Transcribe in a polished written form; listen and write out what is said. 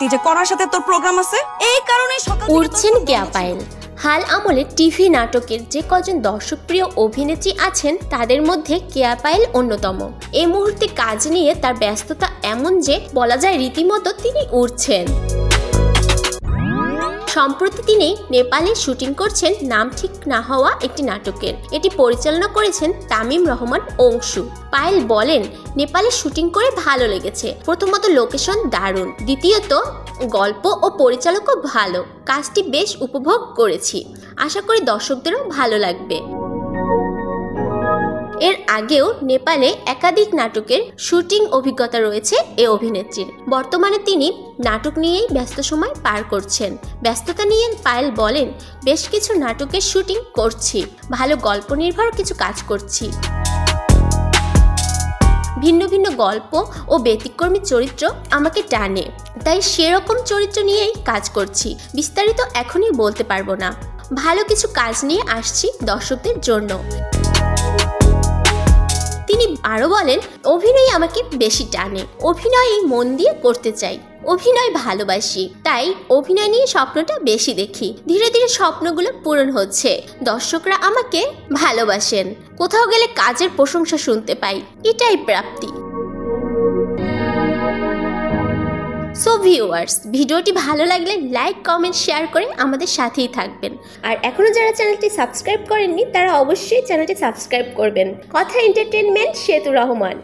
থাকতি যে করার সাথে তোর প্রোগ্রাম আছে, এই কারণে সকাল উঠছেন কেয়া পায়েল। হাল আমলে টিভি নাটকের যে কজন দর্শকপ্রিয় অভিনেত্রী আছেন তাদের মধ্যে কেয়া পায়েল অন্যতম। এই মুহূর্তে কাজ নিয়ে তার ব্যস্ততা এমন যে বলা যায় রীতিমতো তিনি উঠছেন। সম্প্রতি তিনি নেপালে শুটিং করছেন নাম ঠিক না হওয়া একটি নাটকের। এটি পরিচালনা করেছেন তামিম রহমান অংশু। পায়েল বলেন, নেপালে শুটিং করে ভালো লেগেছে। প্রথমত লোকেশন দারুণ, দ্বিতীয়ত গল্প ও পরিচালকও ভালো। কাজটি বেশ উপভোগ করেছি, আশা করি দর্শকদেরও ভালো লাগবে। এর আগেও নেপালে একাধিক নাটকের শুটিং অভিজ্ঞতা রয়েছে এই অভিনেত্রীর। বর্তমানে তিনি নাটক নিয়েই ব্যস্ত সময় পার করছেন। ব্যস্ততা নিয়ে পায়েল বলেন, বেশ কিছু নাটকের শুটিং করছি, ভালো গল্প নির্ভর কিছু কাজ করছি। ভিন্ন ভিন্ন গল্প ও ব্যতিক্রমী চরিত্র আমাকে টানে, তাই সেরকম চরিত্র নিয়েই কাজ করছি। বিস্তারিত এখনই বলতে পারবো না। ভালো কিছু কাজ নিয়ে আসছি দর্শকদের জন্য। তিনি আরো বলেন, অভিনয় আমাকে বেশি টানে, অভিনয় মন দিয়ে করতে চাই, অভিনয় ভালোবাসি, তাই অভিনয় নিয়ে স্বপ্নটা বেশি দেখি। ধীরে ধীরে স্বপ্নগুলো পূরণ হচ্ছে, দর্শকরা আমাকে ভালোবাসেন, কোথাও গেলে কাজের প্রশংসা শুনতে পাই, এটাই প্রাপ্তি। সো ভিউয়ার্স, ভিডিওটি ভালো লাগলে লাইক, কমেন্ট, শেয়ার করে আমাদের সাথেই থাকবেন। আর এখনো যারা চ্যানেলটি সাবস্ক্রাইব করেননি তারা অবশ্যই চ্যানেলটি সাবস্ক্রাইব করবেন। কথা এন্টারটেইনমেন্ট, সেতু রহমান।